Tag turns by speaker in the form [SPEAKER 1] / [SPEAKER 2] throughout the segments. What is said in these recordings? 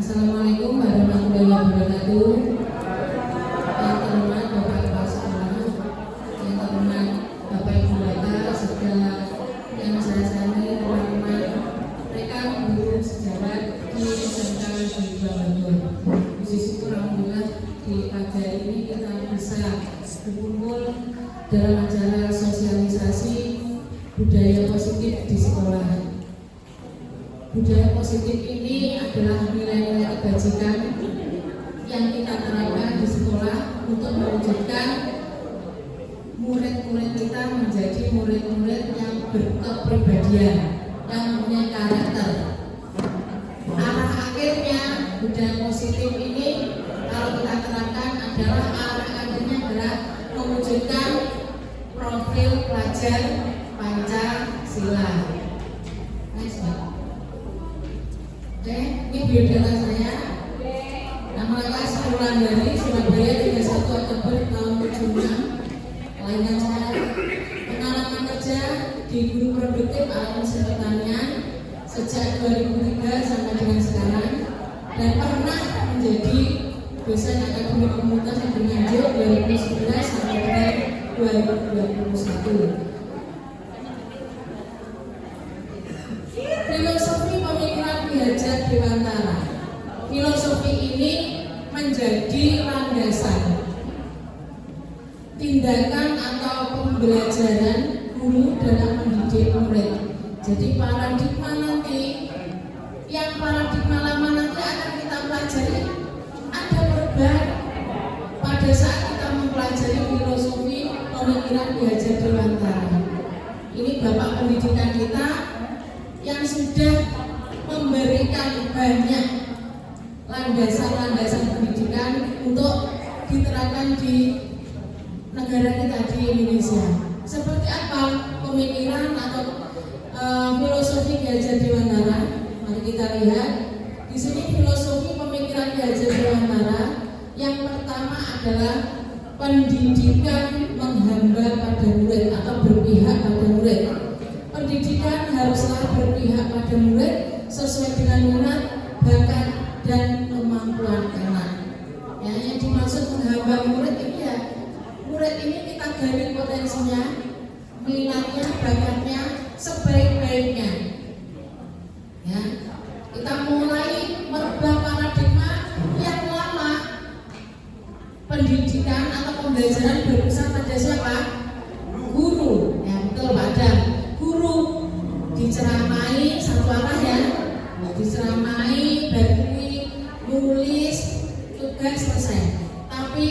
[SPEAKER 1] Assalamualaikum warahmatullahi wabarakatuh. Yang terhormat Bapak Kepala Sekolah, yang terhormat Bapak Ibu Bapak, serta yang saya sayangi teman-teman rekan guru sejarah di SMK Negeri Bangor. Puji syukur alhamdulillah di pagi ini kita bisa berkumpul dalam acara sosialisasi budaya positif di sekolah. Budaya positif ini adalah nilai-nilai kebajikan yang kita terapkan di sekolah untuk mewujudkan murid-murid kita menjadi murid-murid yang berkepribadian, yang mempunyai karakter. Arah akhirnya budaya positif ini kalau kita terapkan adalah arah akhirnya adalah mewujudkan profil pelajar Pancasila. Ini biodata saya. Nama kelas Wulandari, Surabaya, 31 Oktober tahun 76. Kelainan saya pengalaman kerja di Guru Produktif Alat Mesin Pertanian sejak 2003 sampai dengan sekarang, dan pernah menjadi dosen Akademi Komunitas yang Nganjuk 2011 sampai dengan 2021. Filosofi pemikiran Ki Hajar Dewantara. Filosofi ini menjadi landasan tindakan atau pembelajaran guru dalam mendidik murid. Jadi paradigma nanti, yang paradigma lama nanti akan kita pelajari ada perubahan pada saat kita mempelajari filosofi pemikiran Ki Hajar Dewantara. Ini Bapak pendidikan kita yang sudah memberikan banyak landasan-landasan pendidikan untuk diterapkan di negara kita di Indonesia. Seperti apa pemikiran atau filosofi Ki Hajar Dewantara? Mari kita lihat di sini filosofi pemikiran Ki Hajar Dewantara. Yang pertama adalah pendidikan menghamba pada murid atau berpihak pada murid. Pendidikan haruslah berpihak pada murid sesuai dengan minat, bakat, dan kemampuan anak. Ya, yang dimaksud menghamba murid ini ya, murid ini kita gali potensinya, minatnya, bakatnya sebaik-baiknya. Ya, kita mulai merubah paradigma yang lama. Pendidikan atau pembelajaran berpusat pada siapa? Guru. Ya, betul Pak Adam. Guru diceramai satu arah ya, diceramai, bagi nulis, tugas selesai. Tapi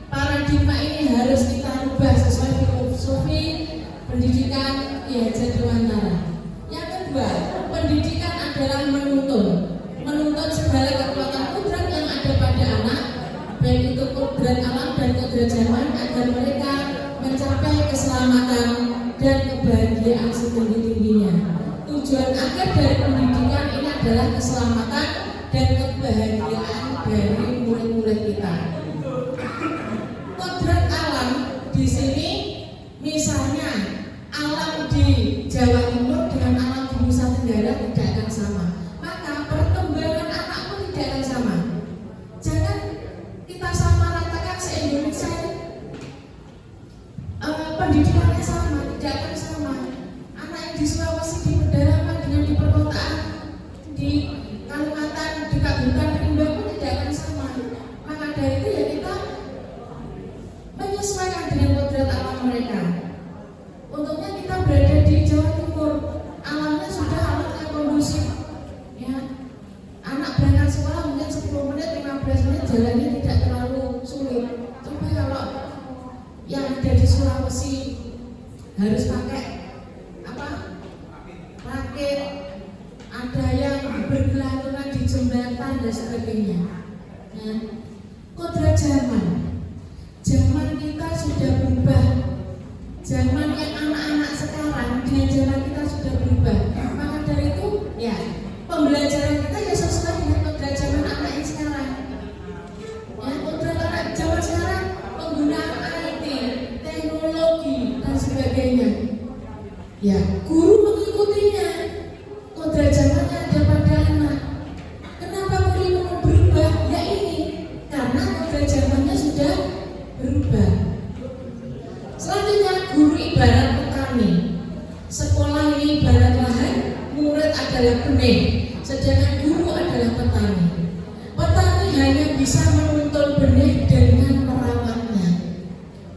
[SPEAKER 1] paradigma ini harus kita rubah sesuai filosofi pendidikan Ki Hajar Dewantara. Yang kedua, pendidikan adalah menuntun segala kekuatan kudrat yang ada pada anak, baik itu kudrat alam dan kudrat zaman, agar mereka mencapai keselamatan dan kebahagiaan setinggi-tingginya. Tujuan akhir dari pendidikan ini adalah keselamatan dan kebahagiaan dari murid-murid kita. Kodrat alam di sini, misalnya alam di Jawa Timur dengan alam di Nusa Tenggara tidak akan sama. Maka perkembangan anak pun tidak akan sama. Jangan kita sama ratakan se-Indonesia pendidikannya sama, tidak akan sama. Anak yang di Sulawesi di pedalaman dengan di perkotaan, di Kalimantan, di Kabupaten Rimba pun tidak akan sama. Maka dari itu ya kita menyesuaikan dengan kodrat alam mereka. Untungnya kita berada di Jawa Timur, alamnya sudah alam yang kondusif. Ya, anak berangkat sekolah mungkin 10 menit, 15 menit jalannya tidak terlalu sulit. Coba kalau yang ada di Sulawesi harus pakai rakit, ada yang bergelantungan di jembatan dan sebagainya. Nah, kodrat zaman kita sudah berubah. Zaman yang anak-anak sekarang dengan zaman kita sudah berubah. Maka dari itu ya pembelajaran kita ya sesuai dengan kodrat zaman anak yang sekarang. Ya, kodrat anak zaman sekarang penggunaan IT, teknologi dan sebagainya. Ya, guru mengikutinya. Kodrat zamannya ada pada anak. Kenapa guru bisa menuntun benih dengan merawatnya?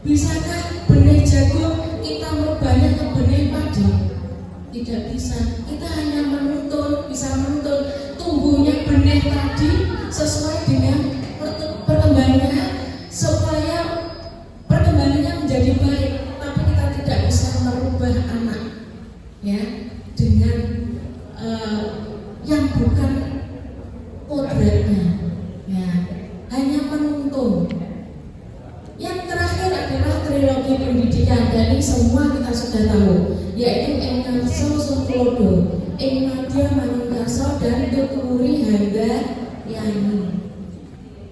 [SPEAKER 1] Bisakah benih jagung kita merubahnya ke benih padi? Tidak bisa. Kita hanya bisa menuntun tumbuhnya benih tadi sesuai dengan perkembangannya, supaya perkembangannya menjadi baik. Tapi kita tidak bisa merubah anak, ya, dengan yang bukan kodratnya, ya, hanya menuntun. Yang terakhir adalah trilogi pendidikan, dan ini semua kita sudah tahu, yaitu Ing Ngarso Sungklodo, Ing Madya Manungkaso, dan Tuturi Handayani.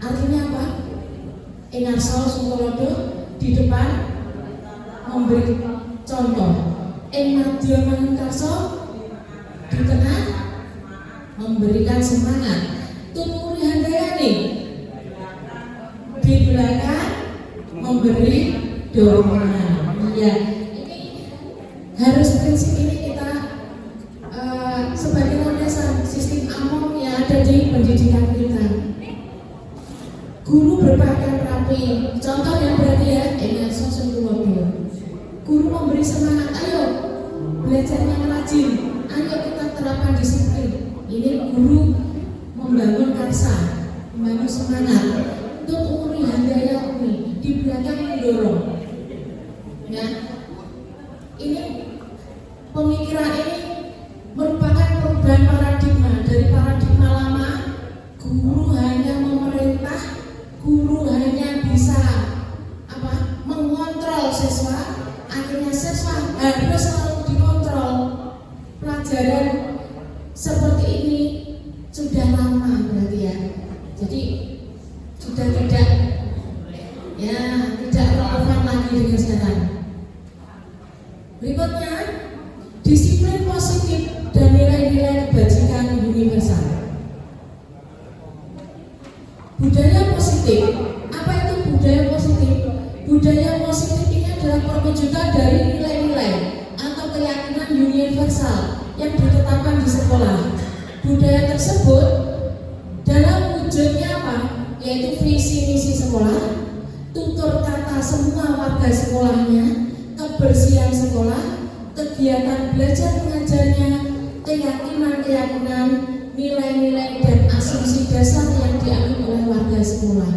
[SPEAKER 1] Artinya apa? Ing Ngarso Sungklodo di depan memberi contoh, Ing Madya Manungkaso di tengah memberikan semangat, Tuturi Handayani di belakang memberi dorongan. Ya, ini harus prinsip ini kita sebagai landasan sistem AMOM yang ada di pendidikan kita. Guru berpakaian rapi, contoh yang berarti ya, Ing Ngarso Sungklodo. Guru memberi semangat, ayo belajarnya rajin, ayo kita terapkan disiplin. Ini guru membangun karsa, membangun semangat. Tuturi Handayani di belakang mendorong. Ya, ini pemikiran ini merupakan perubahan paradigma dari paradigma lama. Guru hanya memerintah, guru hanya bisa mengontrol siswa. Akhirnya siswa harus selalu dikontrol. Pelajaran seperti ini sudah lama berarti ya. Jadi sudah tidak relevan lagi dengan sekarang. Berikutnya, disiplin positif dan nilai-nilai kebajikan universal. Budaya positif. Apa itu budaya positif? Budaya positif ini adalah perwujudan dari nilai-nilai atau keyakinan universal yang ditetapkan di sekolah. Budaya tersebut dalam wujudnya apa? Yaitu visi misi sekolah, tutur kata semua warga sekolahnya, kebersihan sekolah, kegiatan belajar mengajarnya, keyakinan-keyakinan, nilai-nilai dan asumsi dasar yang diambil oleh warga sekolah.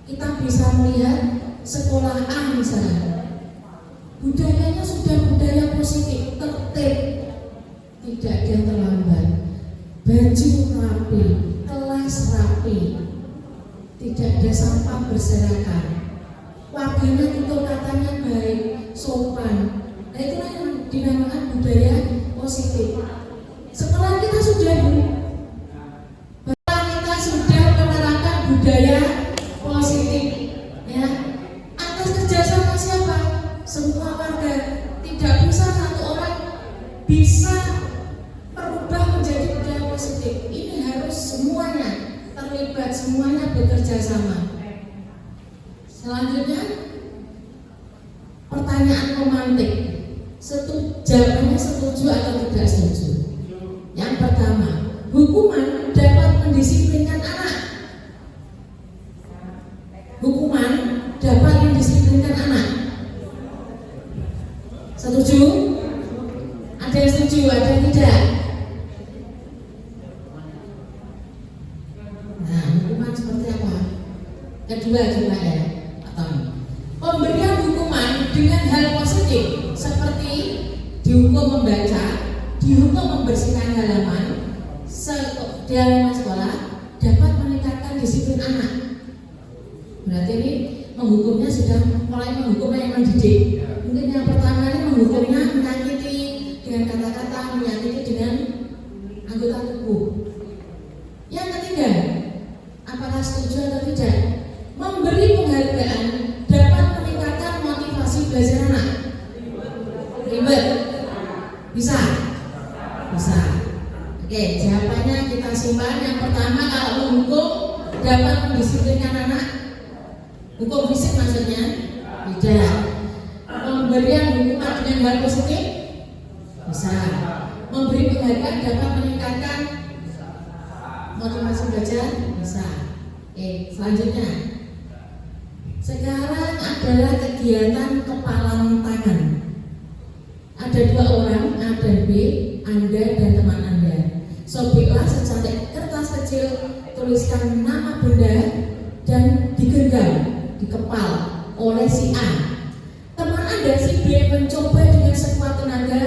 [SPEAKER 1] Kita bisa melihat sekolah A misalnya, budayanya sudah budaya positif, tertib, tidak ada terlambat, baju rapi, kelas rapi, tidak ada sampah berserakan, warganya tutur katanya baik, sopan. Nah, itulah yang dinamakan budaya positif. Sekolah kita sudah menerapkan budaya positif, ya. Atas kerjasama siapa? Semua warga. Tidak bisa satu orang bisa merubah menjadi budaya positif. Ini harus semuanya terlibat, semuanya bekerja sama. Selanjutnya, pertanyaan romantik. Jawabannya setuju atau tidak setuju? Yang pertama, hukuman dapat mendisiplinkan anak. Hukuman dapat mendisiplinkan anak. Setuju? Ada yang setuju, ada yang tidak? Nah, hukuman seperti apa? Kedua coba ya, atau pemberian hukuman dengan hal positif seperti dihukum membaca, dihukum membersihkan halaman di halaman sekolah dapat meningkatkan disiplin anak. Berarti ini menghukumnya sudah mulai menghukumnya yang mendidik. Mungkin yang pertama ini menghukumnya menyakiti dengan kata-kata, menyakiti dengan anggota tubuh. Yang ketiga, apakah setuju atau tidak? Memberi penghargaan dapat meningkatkan motivasi belajar anak. Ribet? Bisa? Bisa. Oke, jawabannya kita simpan. Yang pertama, kalau menghukum dapat mendisiplinkan anak. Hukum fisik maksudnya? Tidak. Pemberian hukuman dengan hal positif? Bisa. Memberi penghargaan dapat meningkatkan motivasi belajar? Bisa. Selanjutnya, sekarang adalah kegiatan kepalan tangan. Ada 2 orang, A dan B, Anda dan teman Anda. Sobeklah secantik kertas kecil, tuliskan nama benda dan digenggam, dikepal oleh si A. Teman Anda si B mencoba dengan sekuat tenaga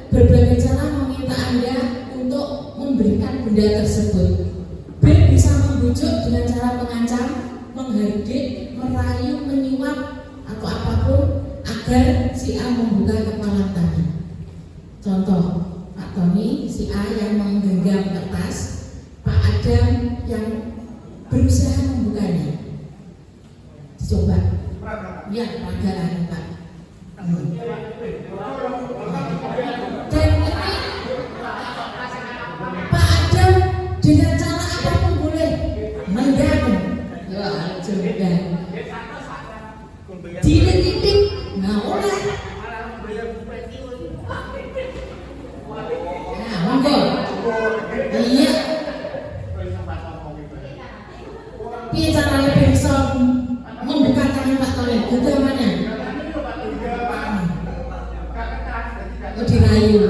[SPEAKER 1] berbagai cara meminta Anda untuk memberikan benda tersebut. B bisa membujuk dengan cara mengancam, menghardik, merayu, menyuap atau apapun agar si A membuka kepalan tangan. Contoh, Pak Tony, si A yang menggenggam kertas, Pak Adam yang berusaha membukanya. Coba, ya pelajaran Pak. Dan ini Pak Adam dengan cara apapun boleh menggang, ya coba diitik, nah oleh, nah monggo, iya, piye caranya bisa membuka tangan Pak Tony, itu mana? Oh dirayu,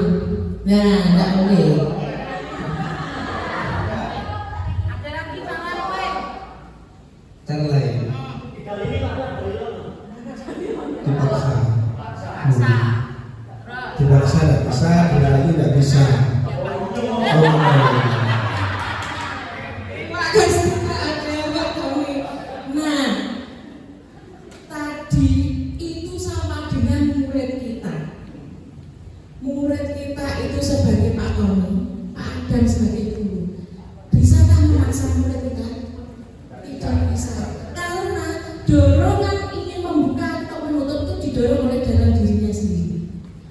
[SPEAKER 1] nah nggak boleh.
[SPEAKER 2] Cara lain dipaksa tidak bisa, dirayu tidak bisa.
[SPEAKER 1] Nah, tadi itu sama dengan murid kita. Murid kita itu sebagai Pak Tony, Pak Adam sebagai guru. Bisakah memaksa murid kita? Tidak bisa. Karena dorongan ingin membuka atau menutup itu didorong oleh dalam dirinya sendiri.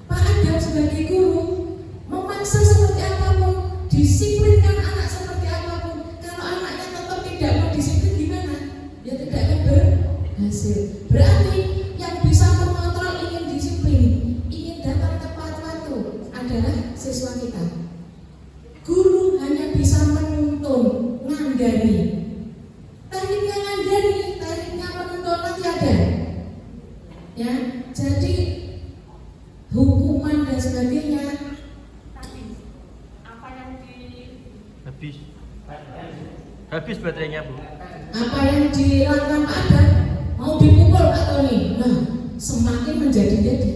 [SPEAKER 1] Pak Adam sebagai guru memaksa seperti apapun, disiplinkan anak seperti apapun. Kalau anaknya tetap tidak mau disiplin gimana? Ya tidak akan berhasil. Berarti yang bisa mengontrol ingin disiplin, ingin datang tepat waktu adalah siswa kita. Guru hanya bisa menuntun, ngandani. Tekniknya ngandani, tekniknya menuntun lagi ada. Ya, jadi hukuman dan sebagainya.
[SPEAKER 3] Apa yang habis baterainya Bu.
[SPEAKER 1] Apa yang dilakukan Pak Adam mau dipukul Pak Tony. Nah, semakin menjadi-jadi.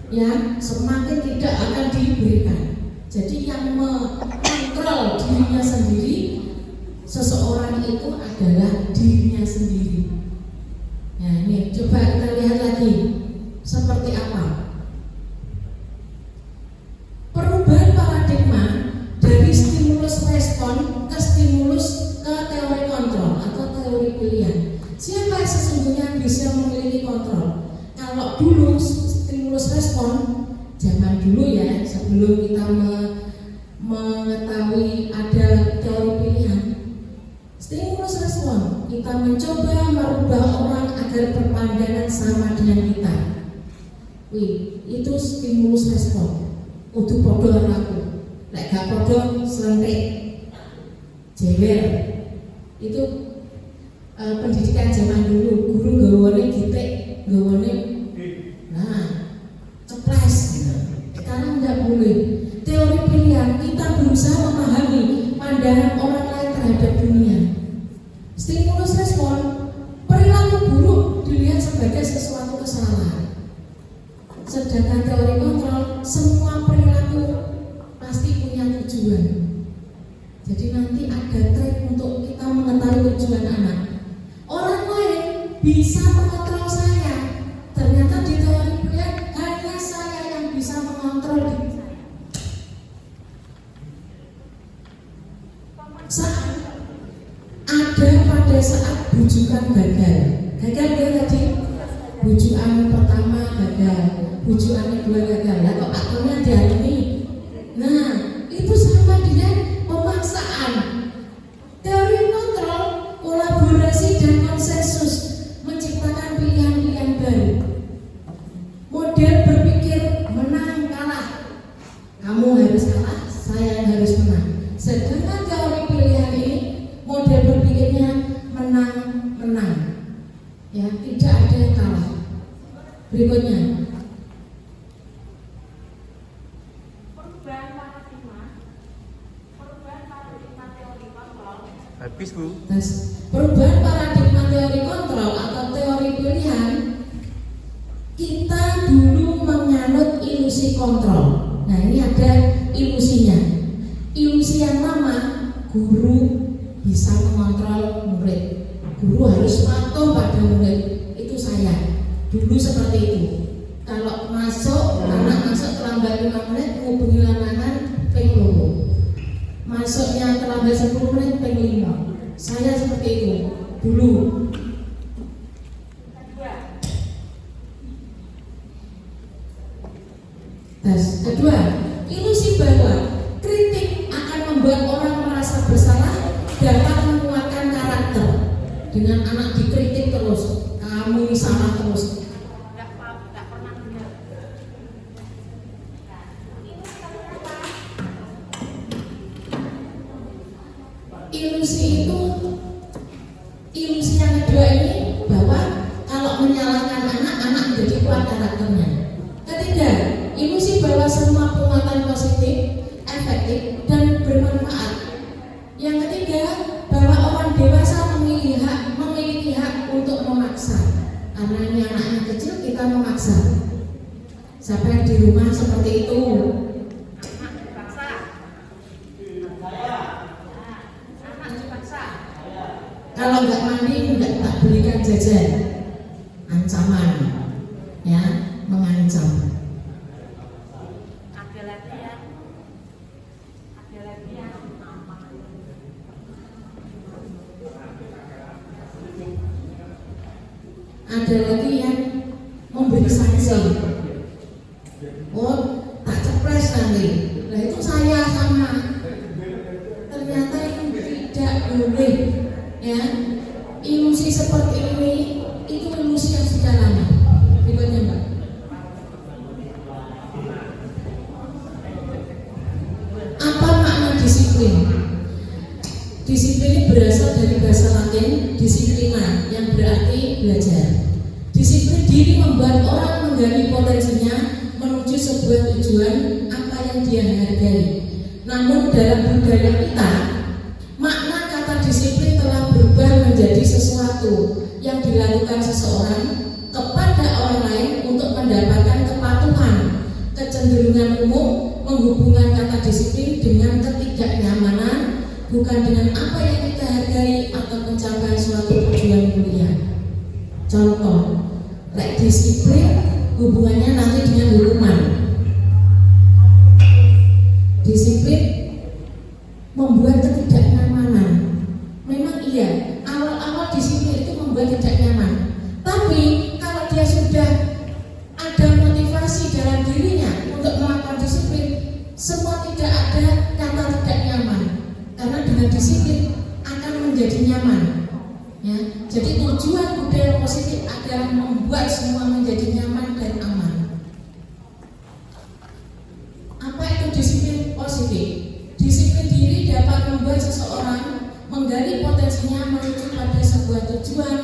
[SPEAKER 1] Ya, semakin tidak akan diberikan. Jadi yang mengontrol dirinya sendiri, seseorang itu adalah dirinya sendiri. Nah, ini coba kita lihat lagi seperti apa perubahan paradigma dari stimulus respon ke stimulus ke teori kontrol atau teori pilihan. Siapa sesungguhnya yang bisa memiliki kontrol? Kalau dulu stimulus respon, zaman dulu ya, sebelum kita mengetahui ada teori pilihan, stimulus respon, kita mencoba merubah orang agar berpandangan sama dengan kita. Wih, itu stimulus respon. Kudu podo aku, lek gak podo selentik, jewer. Itu pendidikan zaman dulu. Guru gawane gitik, gawane, nah ceples. Sekarang tidak boleh. Teori pilihan, kita berusaha memahami pandangan orang lain terhadap dunia. Stimulus respon, perilaku buruk dilihat sebagai sesuatu kesalahan. Sedangkan teori kontrol, semua perilaku pasti punya tujuan. Jadi nanti ada trik untuk kita mengetahui tujuan anak. Orang lain bisa mengontrol saya. Ternyata di teori pilihan hanya saya yang bisa mengontrol diri. Pada saat bujukan gagal ya tadi, bujukan pertama gagal, bujukan kedua gagal, lah kok akhirnya dialami. Nah, itu sama dengan pemaksaan. Teori kontrol, kolaborasi dan konsensus menciptakan pilihan-pilihan baru. Model berpikir menang kalah, kamu harus kalah, saya yang harus menang. Sedangkan teori pilihan ini model Berikutnya,
[SPEAKER 3] Habis Bu.
[SPEAKER 1] tes perubahan paradigma teori kontrol atau teori pilihan. Kita dulu menganut ilusi kontrol. Nah, ini ada ilusinya. Ilusi yang lama, guru bisa mengontrol murid. Guru harus patuh pada murid. Itu saya. Dulu seperti itu. Kalau anak masuk terlambat 5 menit, menghubungi larangan ping 2. Masuknya terlambat 10 menit, ping 5. Saya seperti itu dulu. Tes kedua, ilusi bahwa kritik akan membuat orang merasa bersalah dapat menguatkan karakter. Dengan anak dikritik terus, kamu ini salah terus. Ilusi itu, ilusi yang kedua ini bahwa kalau menyalahkan anak menjadi kuat karakternya. Ketiga, ilusi bahwa semua penguatan positif, efektif, dan bermanfaat. Yang ketiga, bahwa orang dewasa memiliki hak untuk memaksa. Karena ini anaknya kecil, kita memaksa. Siapa yang di rumah seperti itu? Kalau nggak mandi, nggak tak belikan jajan. Ancaman, ya, mengancam. Ada lagi yang memberi sanksi. Oh, tak cepres nanti. Nah itu saya sama. Ternyata itu tidak boleh. Ya, ilusi seperti ini itu ilusi yang sudah lama. Berikutnya Mbak. Apa makna disiplin? Disiplin ini berasal dari bahasa Latin disiplina yang berarti belajar. Disiplin diri membuat orang menggali potensinya menuju sebuah tujuan apa yang dia hargai. Namun dalam budaya kita, makna kata disiplin telah berubah menjadi sesuatu yang dilakukan seseorang kepada orang lain untuk mendapatkan kepatuhan. Kecenderungan umum menghubungkan kata disiplin dengan ketidaknyamanan, bukan dengan apa yang kita hargai atau mencapai suatu tujuan mulia. Contoh, disiplin hubungannya nanti dengan hukuman. Disiplin membuat ketidaknyamanan. Memang iya, awal-awal disiplin itu membuat tidak nyaman. Tapi kalau dia sudah ada motivasi dalam dirinya untuk melakukan disiplin, semua tidak ada kata tidak nyaman. Karena dengan disiplin akan menjadi nyaman. Ya, jadi tujuan budaya positif adalah membuat semua menjadi nyaman dan aman. Apa itu disiplin positif? Disiplin diri dapat membuat seseorang menggali potensinya menuju pada sebuah tujuan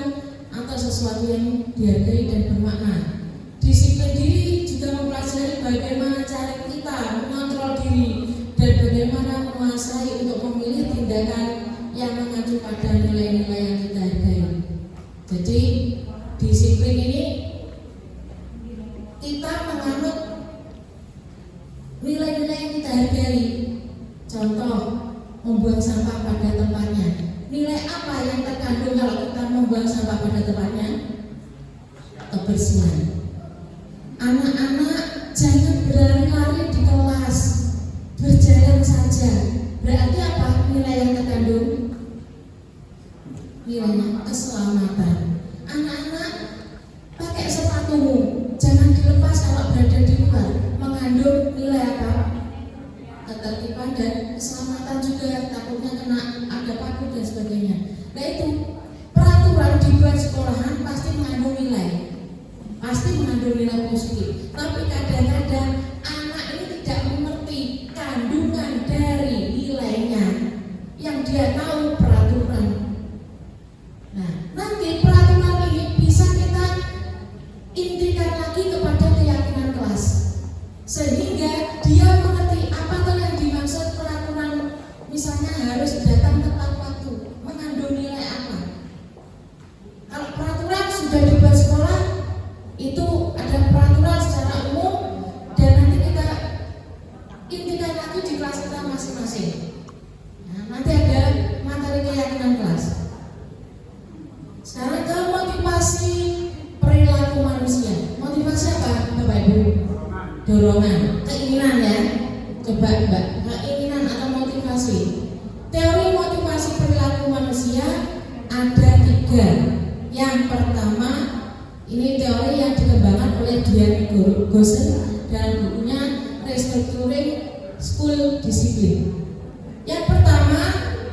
[SPEAKER 1] atau sesuatu yang dihargai dan bermakna. Disiplin diri juga mempelajari bagaimana cara kita mengontrol diri dan bagaimana menguasai untuk memilih tindakan yang mengacu pada nilai-nilai yang kita hargai. Jadi disiplin ini kita menganut nilai-nilai yang kita hargai. Contoh, membuang sampah pada tempatnya. Nilai apa yang terkandung kalau kita membuang sampah pada tempatnya? Kebersihan. Anak-anak jangan berlari-lari di kelas, berjalan saja. Berarti apa nilai yang terkandung? Nilainya keselamatan. Anak-anak pakai sepatumu, jangan dilepas kalau berada di luar. Mengandung nilai apa? Ketertiban dan keselamatan juga, takutnya kena ada paku dan sebagainya. Nah itu peraturan dibuat sekolahan pasti mengandung nilai, pasti mengandung nilai positif. Tapi kadang-kadang anak ini tidak mengerti kandungan dari nilainya, yang dia tahu peraturan. Nah nanti peraturan ini bisa kita intikan lagi dorongan, keinginan ya. Coba Mbak, keinginan atau motivasi. Teori motivasi perilaku manusia ada 3. Yang pertama, ini teori yang dikembangkan oleh Diane Gossen dalam bukunya Restructuring School Discipline. Yang pertama,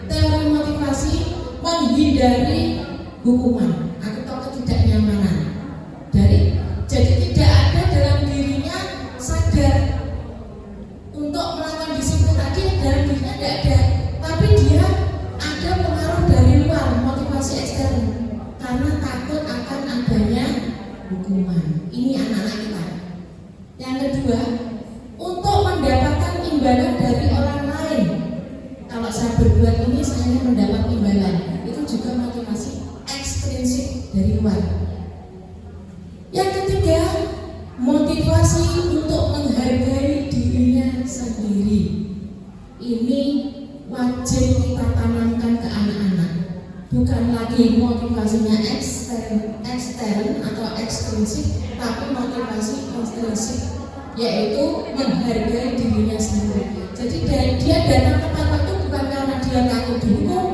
[SPEAKER 1] teori motivasi menghindari hukuman atau ketidaknyamanan. Jadi tidak ada dalam dirinya sadar untuk melakukan disiplin tadi, dalam dirinya tidak ada, tapi dia ada pengaruh dari luar, motivasi ekstern, karena takut akan adanya hukuman. Ini anak-anak kita. Yang kedua, untuk mendapatkan imbalan dari orang lain. Kalau saya berbuat ini, saya ingin mendapat imbalan. Itu juga motivasi ekstrinsik dari luar. Yang ketiga, motivasi untuk menghargai dirinya sendiri. Ini wajib kita tanamkan ke anak-anak. Bukan lagi motivasinya ekstern atau ekstrinsik, tapi motivasi intrinsik, yaitu menghargai dirinya sendiri. Jadi dia datang ke tempat itu bukan karena dia takut dihukum,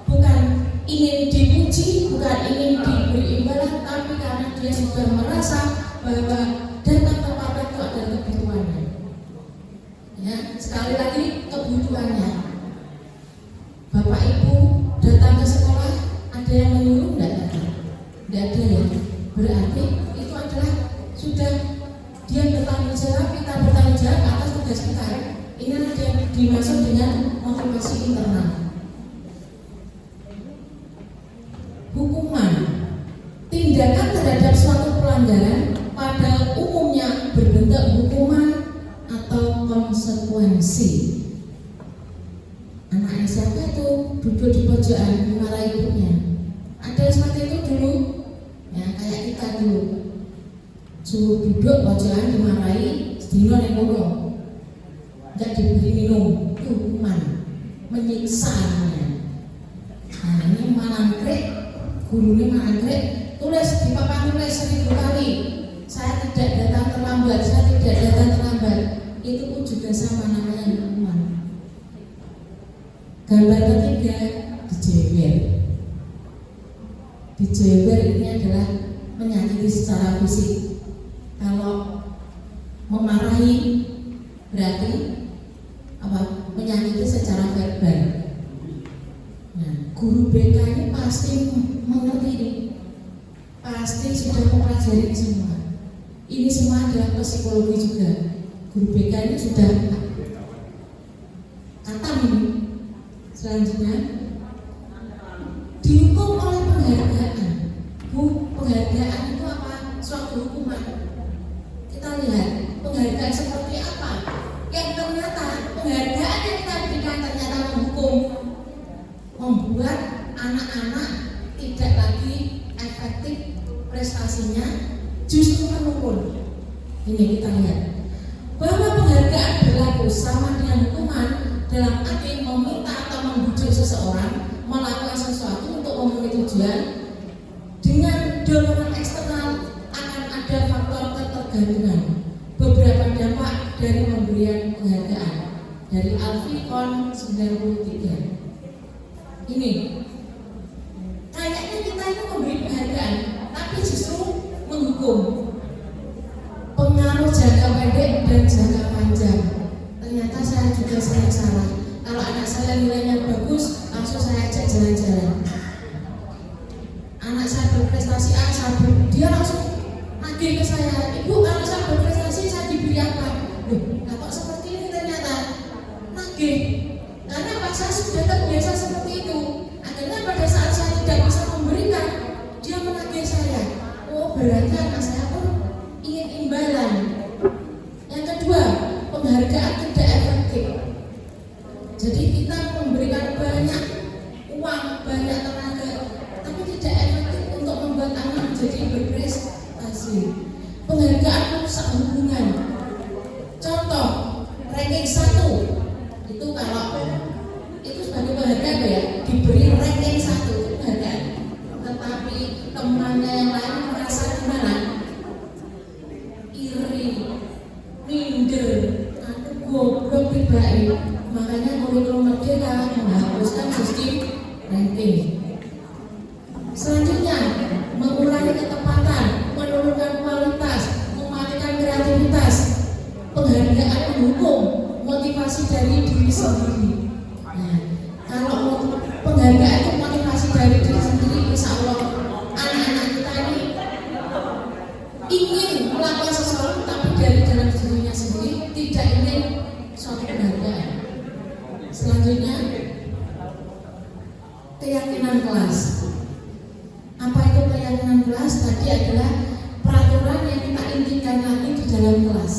[SPEAKER 1] bukan ingin dipuji, bukan ingin diberi imbalan, tapi karena dia sudah merasa bahwa datang ke tempat itu adalah kebutuhannya. Ya, sekali lagi kebutuhannya. Bapak Ibu datang ke sekolah, ada yang menyuruh tidak ada ya. Berarti itu adalah sudah dia bertanggung jawab, kita bertanggung jawab atas tugas kita. Ini ada dimaksud dengan motivasi internal. Hukuman, tindakan terhadap suatu pelanggaran pada umumnya berbentuk hukuman atau konsekuensi. Anak siapa itu duduk di pojokan dimarahi ibunya? Ada seperti itu dulu, ya kayak kita dulu. Suruh duduk pojokan dimarahi, sedino ning kono. Enggak diberi minum, itu hukuman, menyiksa namanya. Nah ini malangkrek, gurunya malangkrek, tulis di papan tulis 1000 kali. Saya tidak datang terlambat, saya tidak datang terlambat. Itu pun juga sama namanya hukuman. Gambar ketiga, dijewer. Dijewer ini adalah menyakiti secara fisik. Kalau memarahi berarti apa? Menyakiti secara verbal. Nah, guru BK ini pasti mengerti ini, pasti sudah mempelajari ini semua. Ini semua adalah psikologi juga. Guru BK ini sudah katam ini. Selanjutnya dihukum oleh penghargaan. Penghargaan itu apa? Suatu hukuman. Kita lihat penghargaan seperti apa. Yang ternyata penghargaan yang kita berikan ternyata menghukum, membuat anak-anak tidak lagi efektif prestasinya, justru menurun. Ini kita lihat bahwa penghargaan berlaku sama dengan hukuman dalam arti meminta atau membujuk seseorang melakukan sesuatu untuk memenuhi tujuan. Dengan dorongan eksternal akan ada faktor ketergantungan. Beberapa dampak dari pemberian penghargaan dari Alfie Kohn 93. Ini kayaknya kita itu memberi penghargaan, tapi justru menghukum. Pengaruh jangka pendek dan jangka panjang. Ternyata saya juga sering salah. Kalau anak saya nilainya bagus, langsung saya ajak jalan-jalan. Anak saya berprestasi A, dia langsung nagih ke saya, Ibu kalau saya berprestasi saya diberi apa? Loh, nah kok seperti ini ternyata nagih. Karena Pak saya sudah terbiasa seperti itu. Akhirnya pada saat saya tidak bisa memberikan, dia menagih saya. Oh berarti anak saya pun ingin imbalan. Yang kedua, penghargaan tidak efektif. Jadi kita memberikan banyak uang, banyak tenaga, tapi tidak efektif untuk membuat anak menjadi berprestasi. Penghargaan merusak hubungan. Contoh, ranking 1 itu kalau itu sebagai penghargaan ya, diberi ranking 1 itu penghargaan. Tetapi temannya yang lain merasa gimana? Iri, sistem ranking. Selanjutnya, mengurangi ketepatan, menurunkan kualitas, mematikan kreativitas, penghargaan mendukung motivasi dari diri sendiri. Nah, kalau mau penghargaan itu motivasi dari diri sendiri, insya Allah anak-anak kita ini ingin melakukan sesuatu tapi dari dalam dirinya sendiri tidak ingin suatu penghargaan. Selanjutnya, keyakinan kelas. Apa itu keyakinan kelas? Tadi adalah peraturan yang kita intikan lagi di dalam kelas.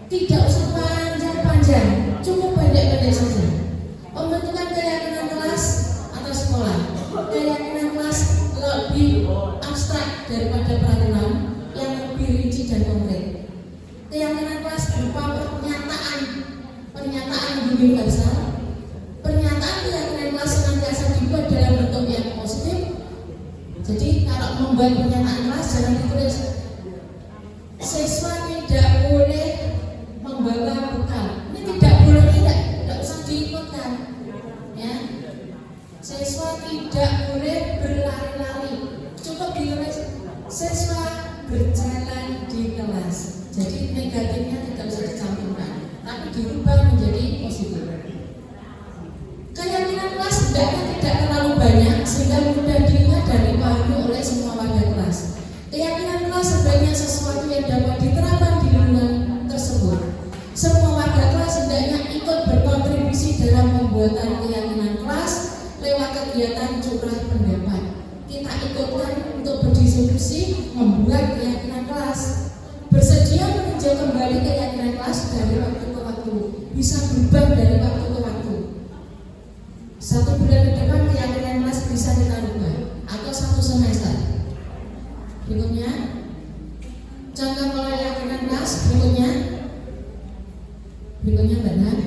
[SPEAKER 1] Tidak usah panjang-panjang, cukup pendek-pendek saja. Pembentukan keyakinan kelas atau sekolah. Keyakinan kelas lebih abstrak daripada peraturan yang lebih rinci dan konkret. Keyakinan kelas berupa pernyataan universal. Pernyataan keyakinan kelas senantiasa dibuat dalam bentuk yang positif. Jadi kalau membuat pernyataan kelas jangan ditulis siswa tidak boleh membawa bekal. Ini tidak boleh, tidak usah diikutkan. Ya, siswa tidak boleh berlari-lari. Cukup ditulis siswa berjalan di kelas. Jadi negatifnya tidak usah dicampurkan, tapi dirubah menjadi positif. Keyakinan kelas hendaknya tidak terlalu banyak sehingga mudah dilihat dan dipahami oleh semua warga kelas. Keyakinan kelas sebaiknya sesuatu yang dapat diterapkan di lingkungan tersebut. Semua warga kelas hendaknya ikut berkontribusi dalam pembuatan keyakinan kelas lewat kegiatan curah pendapat. Kita ikutkan untuk berdiskusi membuat keyakinan kelas. Bersedia meninjau kembali keyakinan kelas dari waktu ke waktu, bisa berubah dari waktu ke waktu. 1 bulan ke depan keyakinan kelas bisa kita rubah atau 1 semester. Berikutnya, contoh kalau keyakinan kelas berikutnya benar.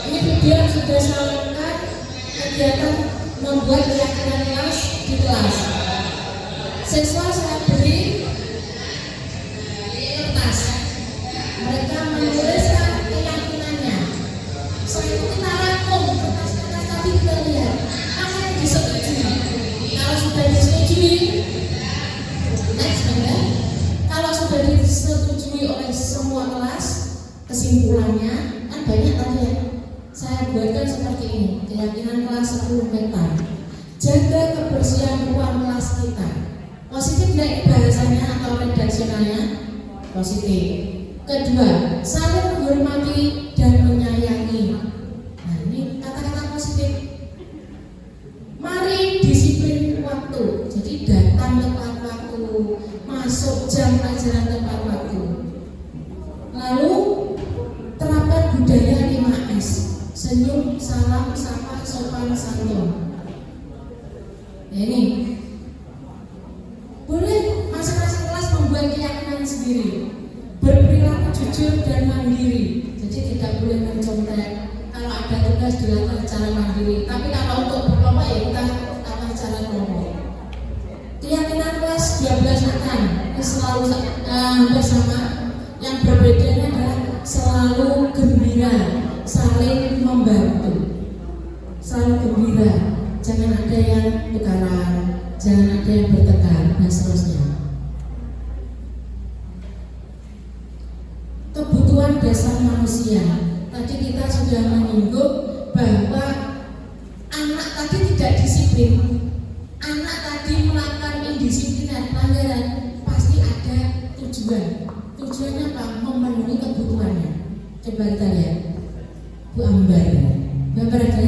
[SPEAKER 1] Ini video yang sudah saya lakukan kegiatan membuat keyakinan kelas di kelas. Siswa saya beri kertas, mereka menuliskan keyakinannya. Setelah itu kita rangkum kertas-kertas tadi, kita lihat apa yang disetujui. Kalau sudah disetujui, next ya. Kalau sudah disetujui oleh semua kelas, kesimpulannya kan banyak tadi ya. Saya buatkan seperti ini, keyakinan kelas 10 meter. Jaga kebersihan ruang kelas kita. Positif tidak ini bahasanya atau redaksionalnya? Positif. Kedua, saling menghormati dan menyayangi. Nah, ini kata-kata positif. Mari disiplin waktu. Jadi datang tepat waktu, masuk jam pelajaran tepat waktu. Lalu terapkan budaya 5S. Senyum, salam, sapa, sopan, santun. Nah, ini boleh masing-masing kelas membuat keyakinan sendiri, berperilaku jujur dan mandiri. Jadi tidak boleh mencontek. Kalau ada tugas dilakukan secara mandiri. Tapi kalau untuk berkelompok ya kita lakukan secara kelompok. Keyakinan kelas 12 makan ini selalu hampir sama. Yang berbedanya adalah selalu gembira, saling membantu, selalu gembira. Jangan ada yang tukaran, jangan ada yang bertengkar, dan seterusnya. Kebutuhan dasar manusia. Tadi kita sudah menyinggung bahwa anak tadi tidak disiplin. Anak tadi melakukan indisiplin dan pelanggaran pasti ada tujuan. Tujuannya apa? Memenuhi kebutuhannya. Coba kita lihat Bu Ambar. Gambar ada?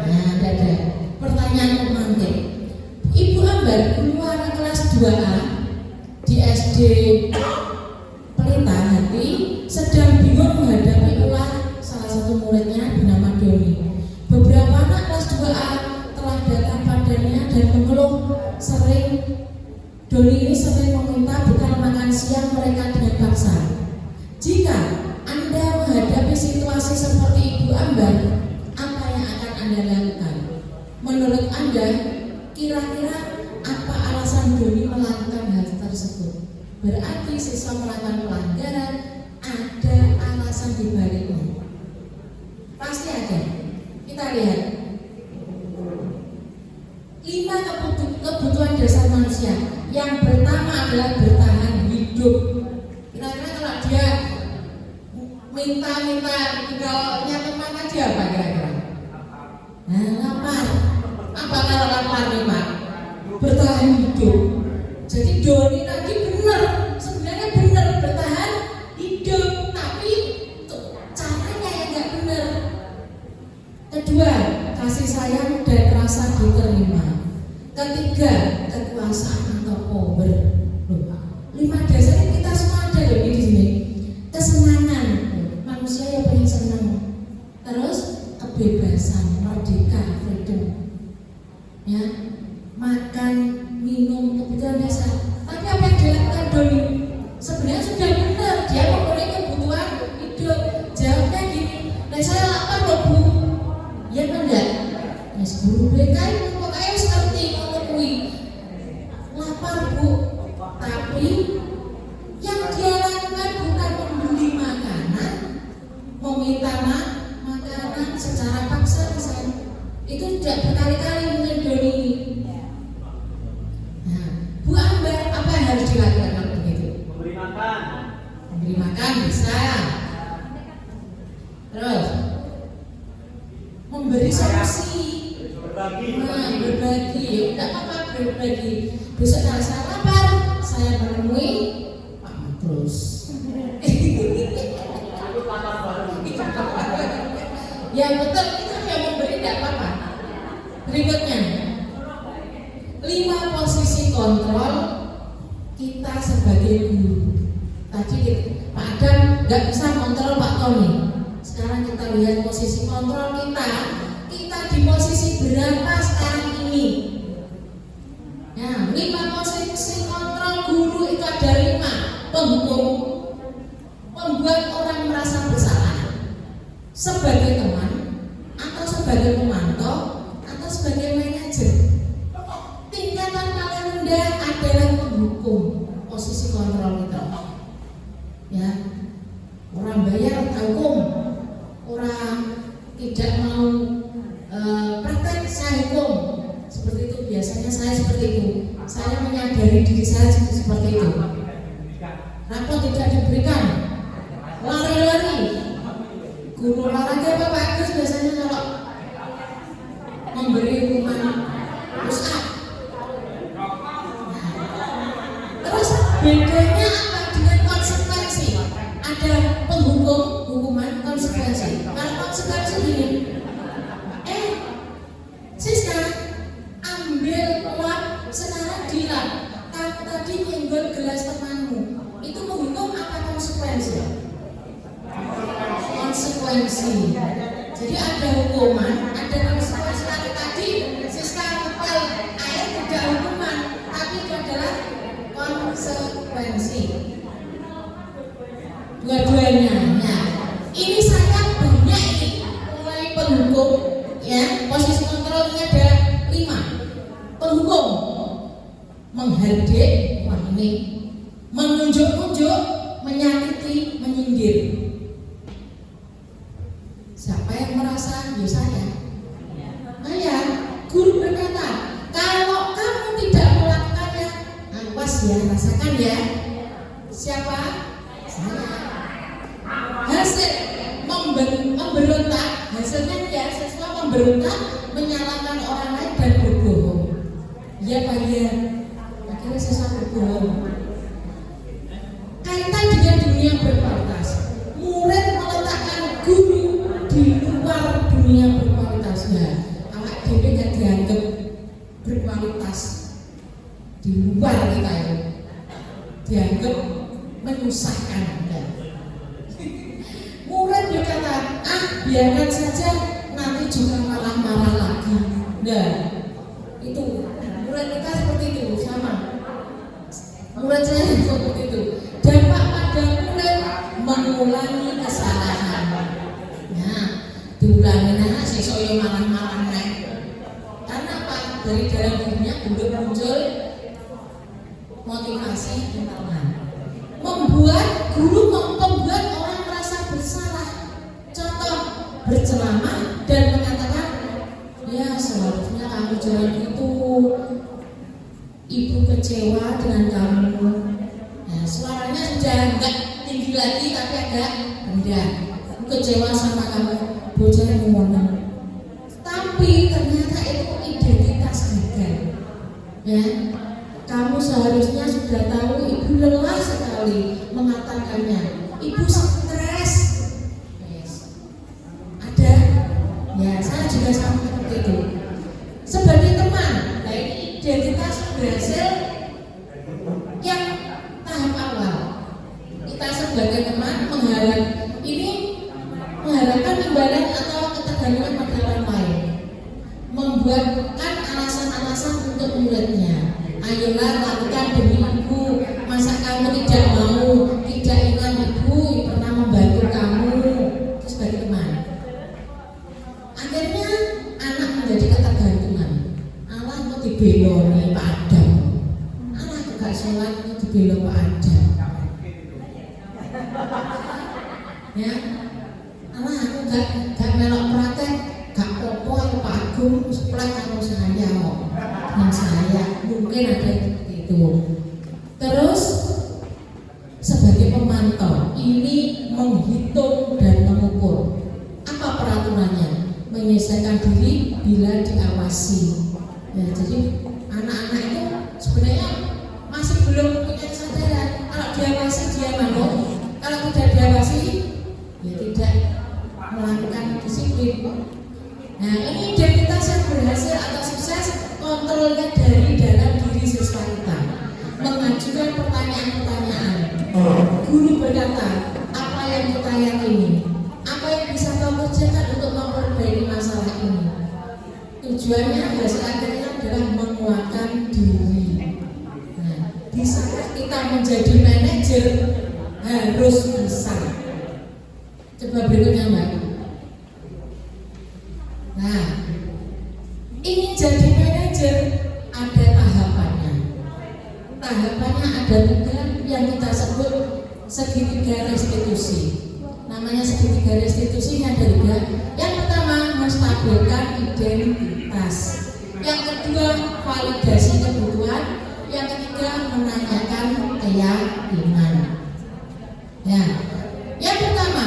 [SPEAKER 1] Nah, ada. Pertanyaan pemantik. Ibu Ambar keluar kelas 2A di SD Pelita Hati sedang bingung menghadapi ulah salah satu muridnya bernama Doni. Beberapa anak kelas 2A telah datang padanya dan mengeluh Doni ini sering meminta bekal makan siang mereka dengan paksa. Jika Anda menghadapi situasi seperti Ibu Ambar, apa yang akan Anda lakukan? Menurut Anda, kira-kira apa alasan Doni melakukan hal tersebut? Berarti siswa melakukan pelanggaran, ada alasan di baliknya. Pas Kita lihat 5 kebutuhan dasar manusia. Yang pertama adalah bertahan hidup. Kira-kira kalau dia minta tinggalnya teman aja apa kira-kira? Nah, lapar. Apa kalau lapar nih Pak? Bertahan hidup. Jadi Doni tadi benar, sebenarnya benar bertahan hidup, tapi caranya yang nggak benar. Kedua, kasih sayang dan rasa diterima. Ketiga, kekuasaan atau power. 5 dasar ini kita semua ada loh di sini. Kesenangan, manusia yang pengen senang. Terus kebebasan, merdeka, freedom. Ya, makan, minum, kebutuhan dasar. Tapi apa yang dilakukan Doni? Sebenarnya sudah benar, dia memenuhi kebutuhan hidup. Jawabnya gini, nah saya lapar loh Bu. Ya enggak? Ya guru BK itu pokoknya seperti memenuhi lapar Bu. Tapi yang dia lakukan bukan membeli makanan, meminta makanan secara paksa misalnya. Itu tidak berkali-kali mungkin Doni ini. Nah, Bu Ambar, apa yang harus dilakukan kalau begitu?
[SPEAKER 3] Memberi makan.
[SPEAKER 1] Memberi makan bisa. Terus memberi solusi. Berbagi. Tidak apa-apa berbagi. Besok kalau saya lapar, saya menemui Pak Matrus. Ya betul, itu yang memberi tidak apa-apa. Berikutnya 5 posisi kontrol kita sebagai guru. Tadi Pak Adam nggak bisa kontrol Pak Tony. Sekarang kita lihat posisi kontrol kita. Kita di posisi berapa sekarang ini? Nah, 5 posisi kontrol guru itu ada 5. Penghukum, membuat orang merasa bersalah, sebagai teman, atau sebagai pemantau, atau sebagai manajer. Tingkatan paling rendah adalah penghukum, posisi kontrol kita. Ya, orang bayar hukum, orang tidak mau praktek saya hukum. Seperti itu biasanya saya seperti itu. Saya menyadari diri saya seperti itu. Rapot tidak diberikan, lari-lari. Guru olahraga Pak Agus biasanya kalau memberi hukuman push up. Terus bedanya apa dengan konsekuensi? Ada penghukum, hukuman, konsekuensi. Kalau konsekuensi gini, Siska ambil uang sekarang dilam. Kamu tadi nyenggol gelas temanmu. Itu menghukum apa konsekuensi? Konsekuensi. Jadi ada hukuman, ada konsekuensi. Kalau tadi Siska kepal air tidak hukuman, tapi itu adalah konsekuensi. Dua-duanya. Nah, ini saya banyak ini mulai penghukum, ya. Posisi kontrolnya ada 5. Penghukum, menghardik, wah ini, menunjuk-nunjuk, menyakiti, menyindir. Siapa yang merasa? Ya saya. Saya, guru berkata, kalau kamu tidak melakukannya, awas ya, rasakan ya. Siapa? Saya. Hasil memberontak, hasilnya ya siswa memberontak, menyalahkan orang lain dan berbohong. Ya Pak ya, akhirnya siswa berbohong. Kaitan dengan dunia berkualitas, murid meletakkan guru di luar dunia berkualitasnya. Awak dewe gak dianggap berkualitas di luar kita ya, dianggap menyusahkan. Murid berkata, biarkan saja, nanti juga malah marah lagi. Nah, itu murid kita seperti itu, sama. Murid saya seperti itu. Dampak pada murid mengulangi kesalahan. Nah, diulangi anak sesuai marah-marah nek. Karena apa? Dari dalam dirinya belum muncul motivasi internal. Membuat guru membuat orang merasa bersalah. Contoh, berceramah dan mengatakan jangan gitu. Ibu kecewa dengan kamu. Nah, suaranya sudah enggak tinggi lagi tapi agak rendah. Kecewa sama kamu, bocah ngomong. Tapi ternyata itu identitas gagal. Ya, kamu seharusnya sudah tahu ibu lelah sekali mengatakannya. Ibu stres. Yes. Ada. Ya, saya juga sama seperti itu. Sebagai teman, nah ini identitas berhasil yang tahap awal. Kita sebagai teman mengharapkan imbalan atau ketergantungan pada orang lain, membuatkan alasan-alasan untuk muridnya. Ayolah lakukan demi ibu. Masa kamu tidak mau, tidak ingat ibu pernah membantu kamu. Itu sebagai teman. Akhirnya anak menjadi ketergantungan. Allah mau dibeloni Pak Adam. Allah gak sholat mau dibeloni Pak Adam. Ya, Allah aku gak melok praktek, gak popo aku Pak Agung seplek kalau saya kok. Dan saya mungkin ada seperti itu. Terus sebagai pemantau ini menghitung dan mengukur. Apa peraturannya? Menyesuaikan diri bila diawasi. Ya, jadi anak-anak itu sebenarnya masih belum punya kesadaran. Kalau diawasi dia manut, kalau tidak diawasi ya tidak melakukan disiplin. Nah, ini identitas yang berhasil atau sukses kontrolnya dari dalam diri siswa kita. Mengajukan pertanyaan-pertanyaan. Guru berkata, apa yang kita yakini? Apa yang bisa kau kerjakan untuk memperbaiki masalah ini? Tujuannya hasil akhirnya adalah menguatkan diri. Nah, di saat kita menjadi manajer harus bisa. Coba berikutnya Mbak. Nah, ingin jadi manajer ada tahapannya. Tahapannya ada 3 yang kita sebut segitiga restitusi. Namanya segitiga restitusi ada 3. Yang pertama menstabilkan identitas. Yang kedua validasi kebutuhan. Yang ketiga menanyakan keyakinan. Ya, yang pertama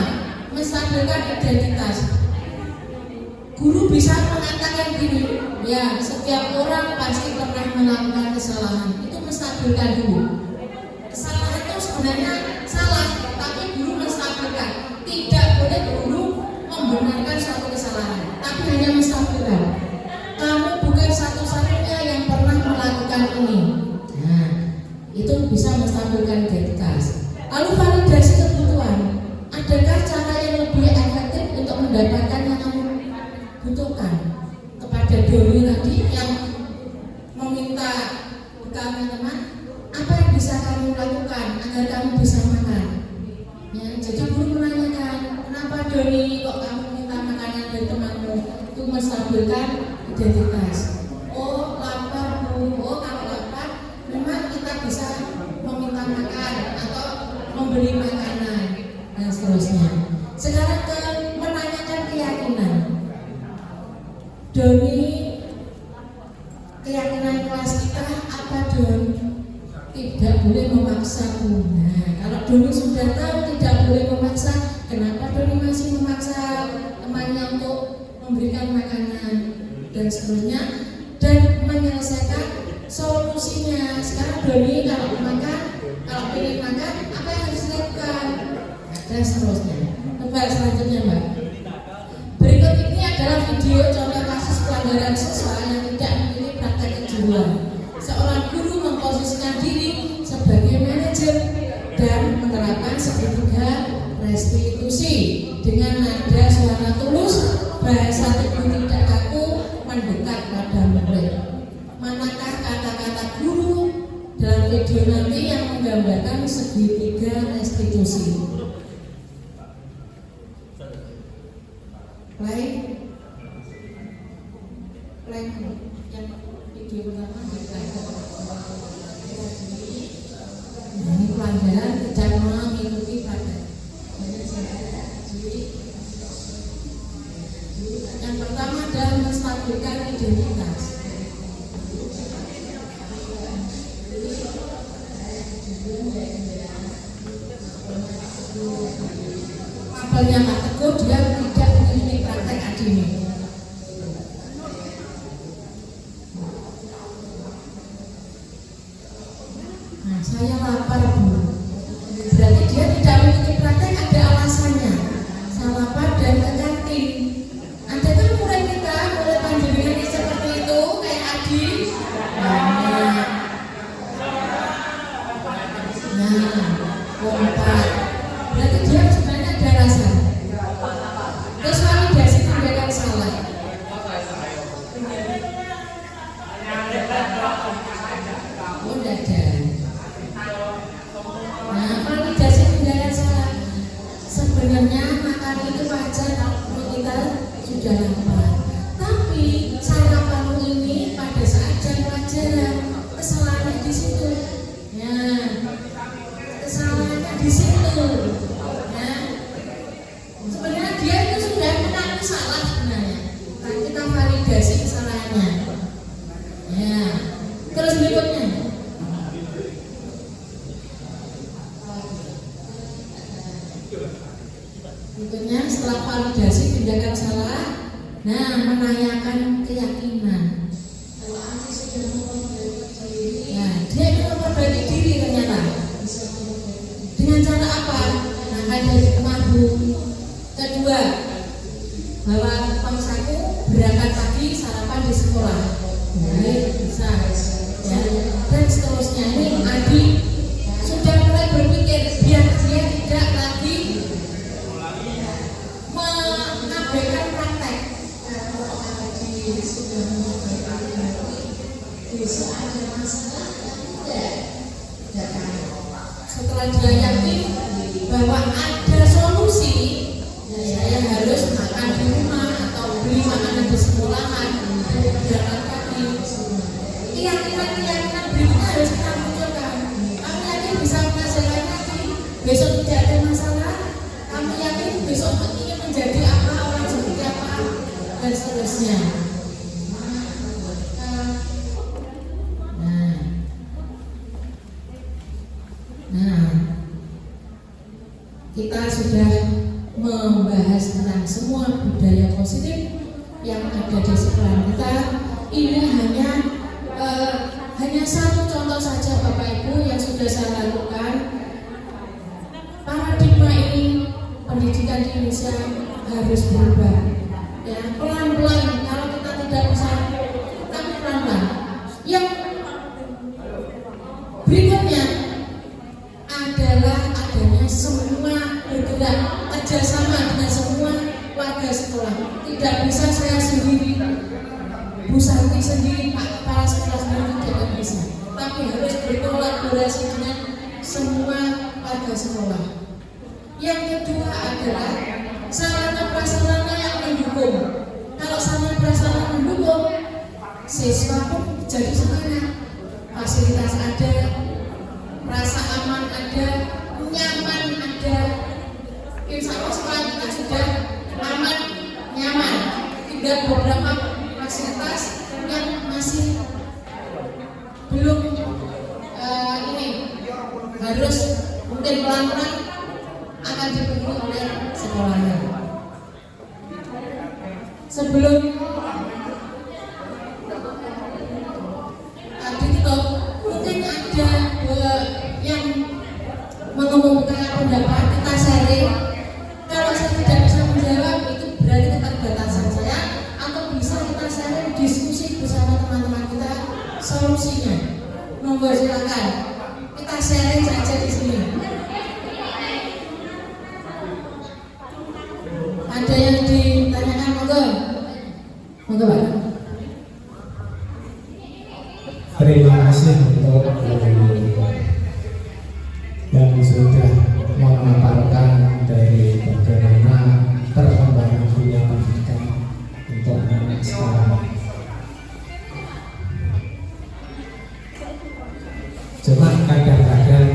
[SPEAKER 1] menstabilkan identitas. Guru bisa mengatakan gini, ya setiap orang pasti pernah melakukan kesalahan. Itu menstabilkan dulu. Kesalahan itu sebenarnya salah, tapi guru menstabilkan. Tidak boleh guru membenarkan suatu kesalahan, tapi hanya menstabilkan. Kamu bukan satu-satunya yang pernah melakukan ini. Nah, itu bisa menstabilkan identitas. Lalu validasi kebutuhan. Adakah cara yang lebih efektif untuk mendapatkan yang kamu butuhkan? Kepada Doni tadi yang meminta bekal teman, apa yang bisa kamu lakukan agar kamu bisa makan? Ya, jadi guru menanyakan, kenapa Doni kok kamu minta makanan dari temanmu? Itu menstabilkan identitas. Oh lapar Bu, oh kalau lapar memang kita bisa meminta makan atau membeli makanan dan seterusnya. Sekarang ke menanyakan keyakinan. Doni, keyakinan kelas kita apa Don? Tidak boleh memaksaku. Nah, kalau Doni sudah tahu tidak boleh memaksa, kenapa Doni masih memaksa temannya untuk memberikan makanan dan seterusnya, dan menyelesaikan solusinya. Sekarang Doni kalau makan, kalau ingin makan, apa yang harus dilakukan? Dan seterusnya. Coba selanjutnya Mbak. Berikut ini adalah video contoh kasus pelanggaran siswa yang tidak memiliki praktek kejuruan. Seorang guru memposisikan diri sebagai manajer dan menerapkan segitiga restitusi dengan nada suara tulus, bahasa tubuh tidak kaku, mendekat pada murid. Manakah kata-kata guru dalam video nanti yang menggambarkan segitiga restitusi? Play yang video pertama ini pelanggaran tidak mengikuti praktek. Yang pertama adalah menstabilkan identitas. Mapelnya Pak Teguh dia tidak mengikuti praktek adini. Nah, saya lapar Bu. Berarti dia tidak mengikuti praktek, ada alasannya. Saya lapar dan ke kantin. Adakah murid kita, murid panjenengan yang seperti itu, kayak Adi? Banyak. Nah, kompak. Berarti dia sebenarnya ada rasa. Terus validasi tindakan salah. Oh, tidak ada. Nah, validasi tindakan salah. Sebenarnya makan itu wajar kalau kita sudah lapar. Tapi sarapan ini pada saat jam pelajaran, kesalahannya di situ. Ya, kesalahannya di situ. Ya, sebenarnya dia itu sudah mengaku salah sebenarnya. Tapi kita validasi kesalahannya. Ya, terus berikutnya. Berikutnya setelah validasi tindakan salah, nah menanyakan keyakinan. Nah, dia itu memperbaiki diri ternyata. Dengan cara apa? Maka dari kemampu. Kedua, bahwa bangsaku berangkat pagi sarapan di sekolah. Boleh, bisa. Ya. Dan seterusnya ini Adi sudah mulai berpikir biar dia tidak lagi mengabaikan praktek. Setelah dia yakin bahwa ada solusi, saya harus makan di rumah atau beli makanan di sekolahan, berangkat pagi. Keyakinan berikutnya harus kita munculkan. Kami yakin bisa menghasilkan lagi, besok tidak ada masalah. Kami yakin besok ingin menjadi apa, orang seperti apa, dan seterusnya. Nah, kita sudah membahas tentang semua budaya positif yang ada di sekolah kita. Ini hanya satu contoh saja Bapak Ibu yang sudah saya lakukan. Paradigma ini pendidikan di Indonesia harus berubah. Ya, pelan-pelan. Kalau kita tidak bisa, tapi pelan-pelan. Yang berikutnya adalah adanya semua bergerak kerjasama dengan semua warga sekolah. Tidak bisa saya sendiri, Bu Santi sendiri, Pak Kepala Sekolah sendiri, tidak bisa. Tapi harus berkolaborasi dengan semua warga sekolah. Yang kedua adalah sarana prasarana yang mendukung. Kalau sarana prasarana mendukung, siswa pun jadi semangat. Fasilitas ada, rasa aman ada, nyaman ada. Insya Allah sekolah kita sudah aman, nyaman. Tinggal beberapa fasilitas yang masih belum ini harus mungkin pelan-pelan akan dipenuhi oleh sekolahnya. Sebelum tadi itu mungkin ada yang mengumumkan pendapat, kita sharing. Kalau saya tidak bisa menjawab, itu berarti keterbatasan saya, atau bisa kita sharing diskusi bersama teman-teman kita solusinya. Monggo silakan kita sharing saja di sini. Ada yang ditanyakan, monggo Pak.
[SPEAKER 2] Terima kasih untuk yang sudah memaparkan dari bagaimana perkembangan dunia pendidikan untuk anak sekarang. Cuma kadang-kadang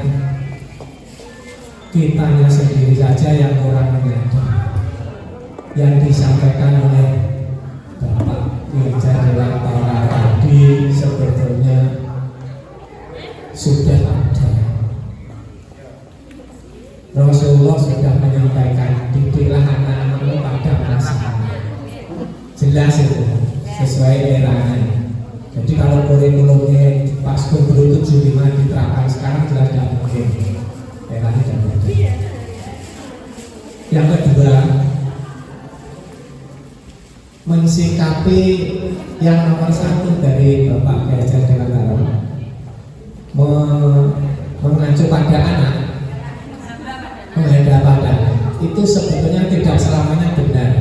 [SPEAKER 2] kitanya sendiri saja yang kurang menyadari yang disampaikan oleh Bapak Irja Dewantara tadi sebetulnya sudah ada Rasulullah sudah menyampaikan didiklah anak-anakmu pada masanya. Jelas itu, sesuai eranya. Jadi kalau kurikulumnya pas Gubernur 75 diterapkan sekarang jelas tidak mungkin. Eranya tidak mungkin. Yang kedua, mensikapi yang nomor satu dari Bapak Kiai Haji Dewantara, mengacu pada anak, menghadap pada anak, itu sebetulnya tidak selamanya benar.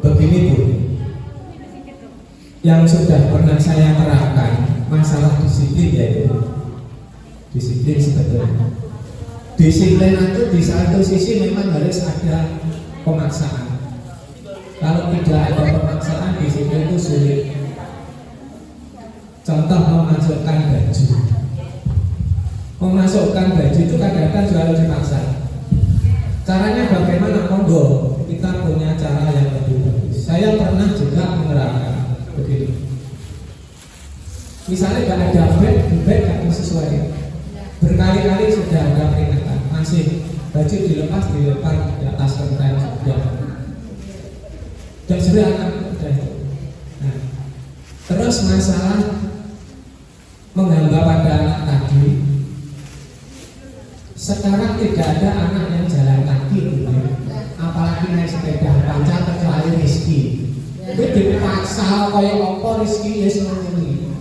[SPEAKER 2] Begini Bu, yang sudah pernah saya terapkan masalah disiplin, yaitu disiplin sebetulnya. Disiplin itu di satu sisi memang harus ada pemaksaan. Kalau tidak ada pemaksaan, disiplin itu sulit. Contoh memasukkan baju. Memasukkan baju itu kadang-kadang juga harus dipaksa. Caranya bagaimana? Monggo, kita punya cara yang lebih bagus. Saya pernah juga menerapkan begini. Misalnya gak ada bed gak sesuai. Berkali-kali sudah ada peringatan, masih baju dilepas dilempar di atas lantai sudah. Dan sudah akan ada itu. Nah, terus masalah menghamba pada anak tadi. Sekarang tidak ada anak yang jalan kaki gitu. Apalagi naik sepeda panjang kecuali Rizky. Itu dipaksa kayak apa Rizky ya semua ini.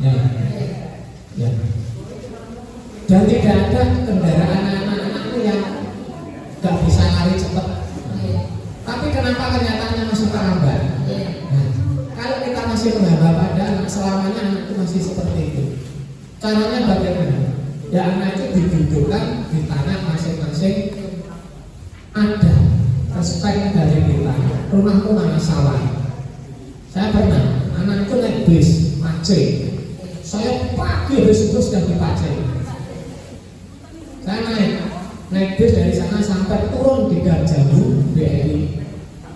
[SPEAKER 2] Ya. Ya. Dan tidak ada kendaraan anak-anak itu yang gak bisa lari cepat. Tapi kenapa kenyataannya masih terlambat? Nah, kalau kita masih menghamba pada anak, selamanya anak itu masih seperti itu. Caranya bagaimana? Ya anak itu didudukkan di tanah masing-masing, ada respect dari kita. Rumahku mana sawah. Saya pernah, anak itu naik bis, Aceh. Saya pagi habis itu sudah di Aceh. Saya naik bis dari sana sampai turun di Gang Jambu BRI,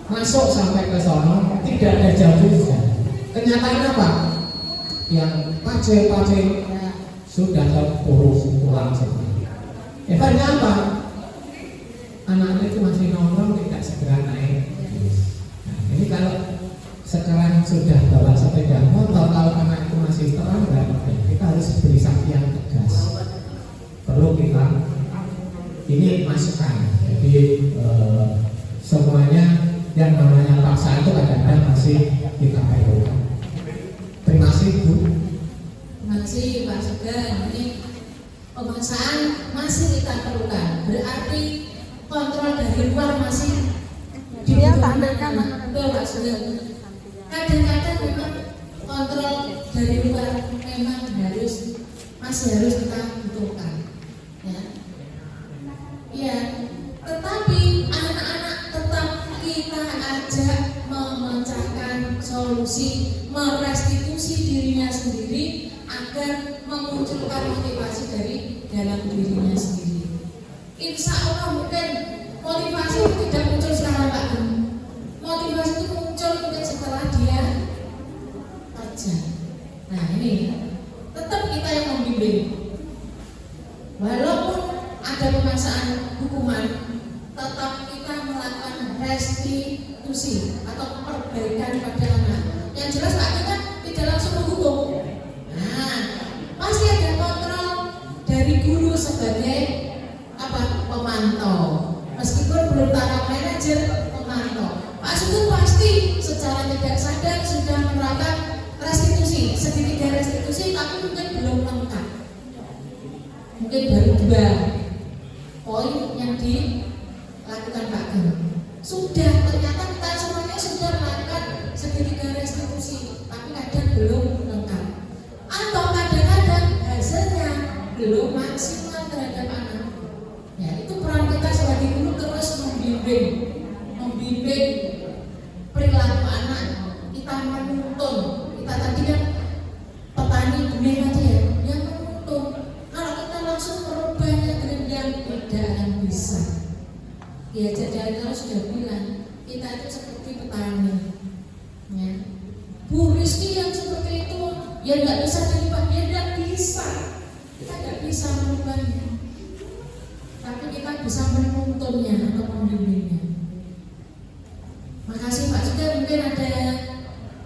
[SPEAKER 2] masuk sampai ke sono tidak ada jambu. Kenyataannya apa? Yang Aceh sudah terurus pulang semua. Hebatnya apa? Anak-anak itu masih nongkrong tidak segera naik. Nah, ini kalau sekarang sudah bawa sepeda motor, kalau anak itu masih terlambat, kita harus beri sanksi yang tegas. Perlu kita ini masukan. Jadi semuanya yang namanya paksa itu kadang-kadang masih kita perlukan. Terima kasih Bu.
[SPEAKER 1] Terima kasih Pak Sugeng. Ini pemaksaan masih kita perlukan. Berarti kontrol dari luar masih dibutuhkan. Betul Pak Sugeng. Kadang-kadang memang kontrol dari luar memang masih harus kita butuhkan. Ya. Ya, tetapi anak-anak tetap kita ajak memecahkan solusi, merestitusi dirinya sendiri agar memunculkan motivasi dari dalam dirinya sendiri. Insya Allah mungkin motivasi itu tidak muncul sekarang Pak Gem. Motivasi itu muncul mungkin setelah dia kerja. Nah ini tetap kita yang membimbing. Walaupun ada pemaksaan hukuman, tetap kita melakukan restitusi atau perbaikan pada anak. Yang jelas Pak kita tidak langsung menghukum. Nah, pasti ada kontrol dari guru sebagai pemantau. Meskipun belum taraf manajer, pemantau. Pak Sugeng pasti secara tidak sadar sudah menerapkan restitusi, segitiga restitusi, tapi mungkin belum lengkap. Mungkin baru 2 poin yang dilakukan Pak Gem. Sudah, ternyata kita semuanya sudah melakukan segitiga restitusi, tapi kadang belum lengkap. Atau kadang-kadang hasilnya belum maksimal terhadap anak. Ya, itu peran kita sebagai guru terus membimbing perilaku anak. Kita menuntun. Kita tadi kan petani benih tadi ya, yang menuntun. Kalau kita langsung merubahnya dengan yang tidak akan bisa. Ya, jadi sudah bilang kita itu seperti petani. Ya. Bu Rizky yang seperti itu, ya nggak bisa dirubah, ya nggak bisa. Kita nggak bisa merubahnya. tapi kita bisa menuntunnya atau membimbingnya. Makasih Pak. Juga mungkin ada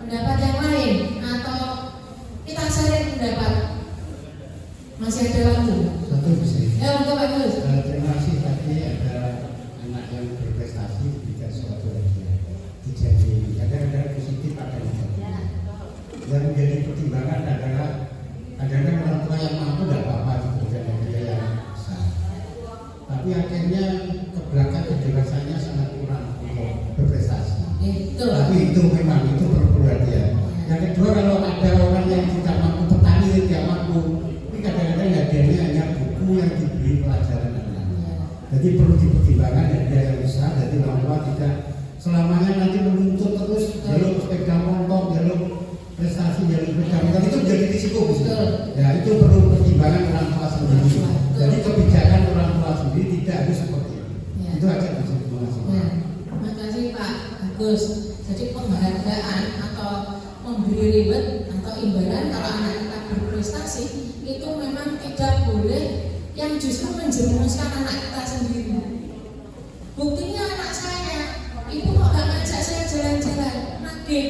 [SPEAKER 1] pendapat yang lain atau kita sharing pendapat. Masih ada waktu.
[SPEAKER 4] Satu bisa.
[SPEAKER 1] Ya, untuk Pak Gus.
[SPEAKER 4] Terima kasih tadi ada anak yang berprestasi tidak suatu hadiah. Jadi kadang-kadang positif ada negatif. Yang menjadi pertimbangan adalah kadang-kadang orang tua yang mampu tidak apa-apa gitu dengan dia yang besar. Tapi akhirnya ke belakang kejelasannya sangat kurang untuk berprestasi.
[SPEAKER 1] Itu.
[SPEAKER 4] Tapi itu memang itu perlu perhatian. Yang kedua, kalau ada orang yang tidak mampu, petani yang tidak mampu, ini kadang-kadang hadiahnya hanya buku yang diberi pelajaran anak-anak. Jadi perlu dipertimbangkan hadiah yang besar. Jadi orang tua tidak selamanya nanti menuntut terus jalur sepeda motor, jalur prestasi, jalur sepeda motor, itu menjadi risiko. Ya, itu perlu pertimbangan orang tua sendiri. Jadi kebijakan orang tua sendiri tidak harus seperti itu. Itu aja. Terima kasih.
[SPEAKER 1] Terima kasih Pak Agus. Jadi penghargaan atau memberi reward atau imbalan kalau anak kita berprestasi itu memang tidak boleh yang justru menjerumuskan anak kita sendiri. Buktinya anak saya, ibu kok gak ngajak saya jalan-jalan, nagih.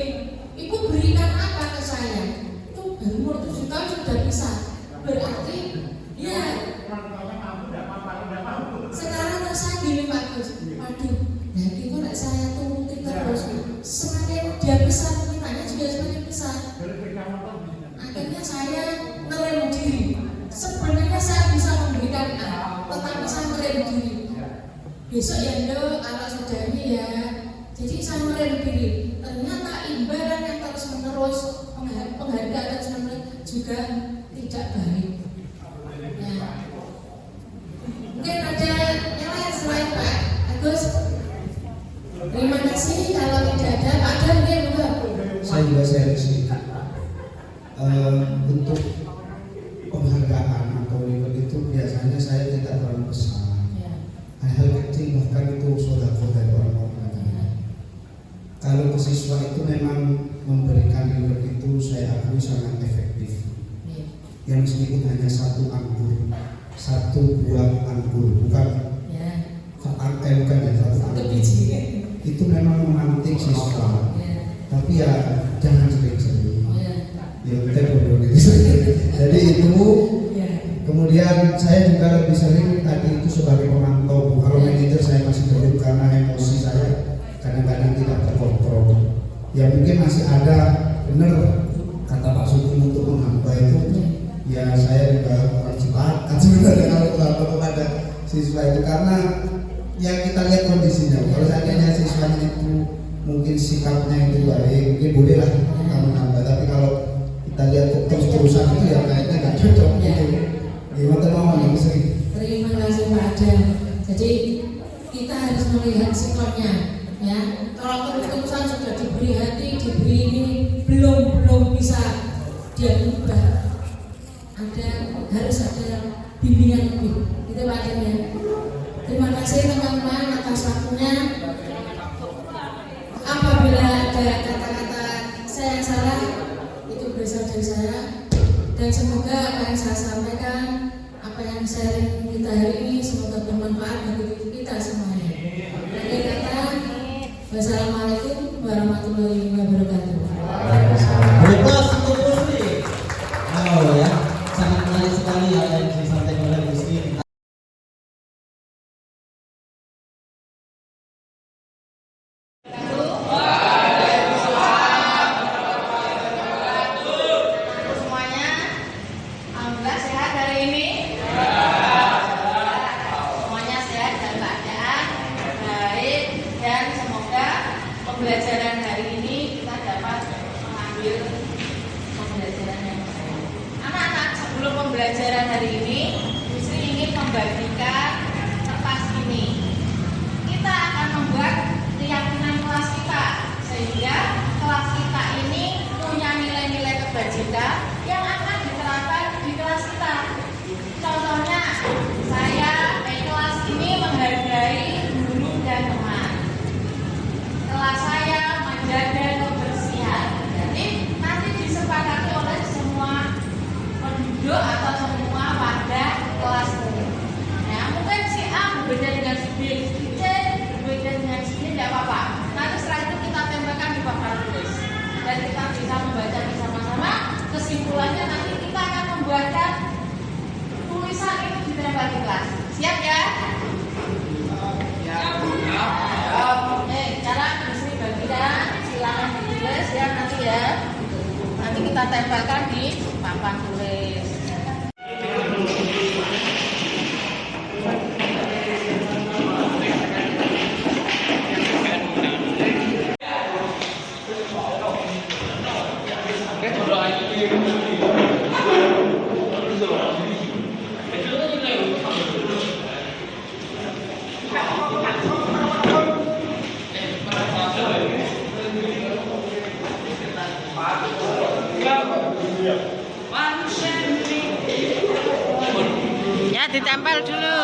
[SPEAKER 1] Ibu berikan apa ke saya? Itu baru umur 7 tahun sudah bisa. Berarti ya sekarang saya gini Pak Gus. Waduh, nanti kok gak saya turuti terus. Semakin dia besar, mintanya juga semakin besar. Akhirnya saya ngerem diri. Sebenarnya saya bisa memberikan A, tetapi saya ngerem diri. Besok ya Ndo, kalau sudah ini ya. Jadi saya ngerem diri. Ternyata imbalan yang terus menerus, penghargaan terus menerus juga tidak baik. Ya. Mungkin ada yang lain selain Pak Agus. Terima kasih. Kalau tidak ada, Pak Dan mungkin enggak.
[SPEAKER 4] Saya juga share sedikit. Bentuk penghargaan atau reward itu biasanya saya tidak terlalu besar. Hal-hal kecil bahkan itu sodako dari orang-orang. Kalau ke siswa itu memang memberikan reward itu saya akui sangat efektif. Yang meskipun hanya satu anggur, satu buah anggur, bukan bukan ya, satu anggur. Itu memang memantik siswa. Tapi ya jangan sering-sering. Ya kita bodoh gitu. Jadi itu. Kemudian saya juga lebih sering tadi itu sebagai pemantau. Kalau manajer saya masih belum karena emosi saya kadang-kadang tidak terkontrol. Ya mungkin masih ada benar kata Pak Sugeng untuk menghamba itu. Ya saya juga kurang sepakat sebenarnya kalau kepada siswa itu karena yang kita lihat kondisinya. Kalau seandainya siswanya itu mungkin sikapnya itu baik, mungkin bolehlah kita menghamba. Tapi kalau kita lihat terus-terusan itu ya kayaknya nggak cocok gitu. Gimana mau yang sering?
[SPEAKER 1] Terima kasih Pak Adam. Jadi kita harus melihat sikapnya, ya. Kalau terus-terusan sudah diberi hati, diberi ini belum bisa dia ubah. Harus ada bimbingan lebih. Itu Pak Adam ya. Terima kasih teman-teman atas waktunya. Apabila ada kata-kata saya yang salah, itu berasal dari saya. Dan semoga apa yang saya sampaikan, apa yang sharing kita hari ini semoga bermanfaat bagi kita semuanya. Akhir kata, wassalamualaikum warahmatullahi wabarakatuh.
[SPEAKER 5] Bebas untuk Gusti. Oh ya, sangat menarik sekali apa yang disampaikan oleh Gusti.
[SPEAKER 1] Pembelajaran hari ini kita dapat mengambil pembelajaran yang baik. Anak-anak, sebelum pembelajaran hari ini, Gusti ingin membagikan kertas ini. Kita akan membuat keyakinan kelas kita, sehingga kelas kita ini punya nilai-nilai kebajikan yang akan diterapkan di kelas kita. Contohnya, kelas ini menghargai guru dan teman. Kelas saya kita tempelkan di papan tulis. Ya, ditempel dulu.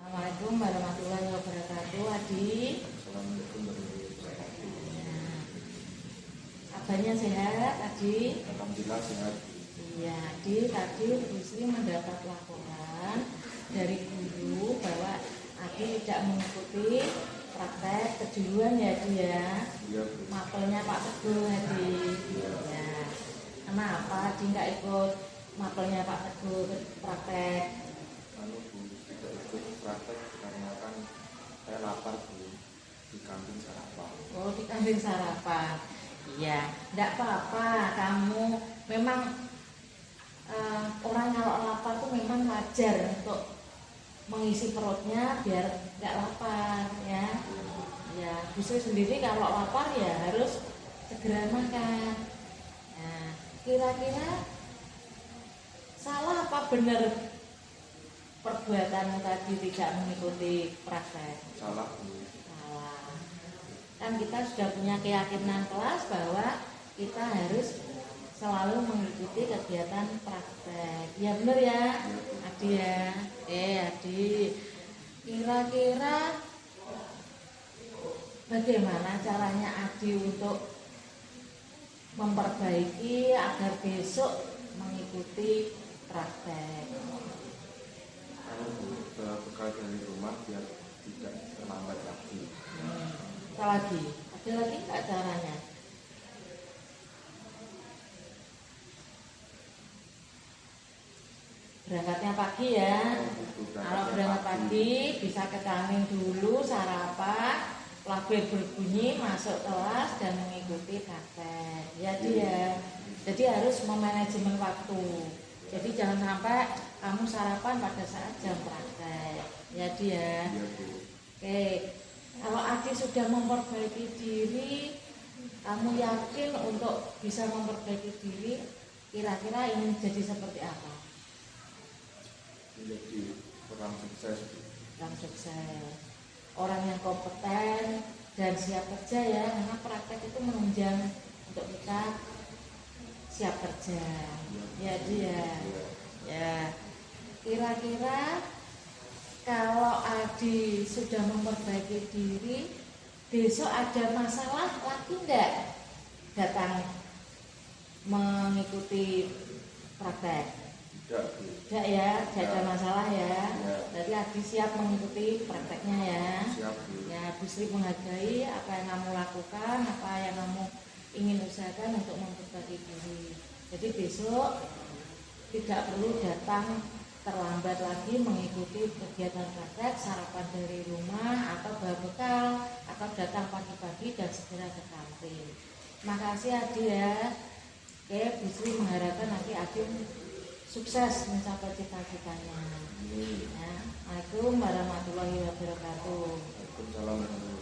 [SPEAKER 1] Assalamualaikum warahmatullahi wabarakatuh, Adi.
[SPEAKER 6] Assalamualaikum warahmatullahi wabarakatuh.
[SPEAKER 1] Kabarnya sehat, Adi?
[SPEAKER 6] Alhamdulillah sehat.
[SPEAKER 1] Iya, Adi. Tadi Bu Sri mendapat laporan dari guru bahwa Adi tidak mengikuti praktek kejuruan ya, Adi ya.
[SPEAKER 6] Iya, Bu.
[SPEAKER 1] Mapelnya Pak Teguh, Adi. Ya. Kenapa Adi nggak ikut mapelnya Pak Teguh praktek?
[SPEAKER 6] Anu, Bu, tidak ikut praktek karena kan saya lapar, Bu, di kantin sarapan.
[SPEAKER 1] Oh, di kantin sarapan. Iya, tidak apa-apa. Kamu memang orang kalau lapar tuh memang wajar untuk mengisi perutnya biar nggak lapar ya. Ya, Bu Sri sendiri kalau lapar ya harus segera makan. Nah, kira-kira salah apa benar perbuatan tadi tidak mengikuti praktek?
[SPEAKER 6] Salah, Bu.
[SPEAKER 1] Salah. Kan kita sudah punya keyakinan kelas bahwa kita harus selalu mengikuti kegiatan praktek. Ya benar ya, Adi ya. Adi, kira-kira bagaimana caranya Adi untuk memperbaiki agar besok mengikuti praktek?
[SPEAKER 6] Anu, Bu, bawa bekal dari rumah biar tidak terlambat lagi.
[SPEAKER 1] Apa lagi? Ada lagi nggak caranya? Berangkatnya pagi ya. Kalau berangkat pagi bisa ke kantin dulu sarapan, label berbunyi masuk kelas dan mengikuti praktek. Ya dia. Jadi harus memanajemen waktu. Jadi jangan sampai kamu sarapan pada saat jam praktek. Ya dia.
[SPEAKER 6] Iya, Bu.
[SPEAKER 1] Oke. Kalau Adi sudah memperbaiki diri, kamu yakin untuk bisa memperbaiki diri, kira-kira ingin jadi seperti apa?
[SPEAKER 6] Menjadi orang sukses, Bu.
[SPEAKER 1] Orang sukses, orang yang kompeten dan siap kerja ya, karena praktek itu menunjang untuk kita siap kerja. Ya dia. Ya. Kira-kira kalau Adi sudah memperbaiki diri, besok ada masalah lagi enggak datang mengikuti praktek?
[SPEAKER 6] Tidak, Bu.
[SPEAKER 1] Tidak ya, tidak ada masalah ya.
[SPEAKER 6] Ya.
[SPEAKER 1] Berarti Adi siap mengikuti prakteknya ya.
[SPEAKER 6] Siap, Bu.
[SPEAKER 1] Ya, Bu Sri menghargai apa yang kamu lakukan, apa yang kamu ingin usahakan untuk memperbaiki diri. Jadi besok tidak perlu datang terlambat lagi mengikuti kegiatan praktek, sarapan dari rumah atau bawa bekal atau datang pagi-pagi dan segera ke kantin. Terima kasih Adi ya. Oke, Bu Sri mengharapkan nanti Adi sukses mencapai cita-citanya.
[SPEAKER 6] Amin.
[SPEAKER 1] Ya. Assalamualaikum warahmatullahi wabarakatuh.
[SPEAKER 6] Waalaikumsalam warahmatullahi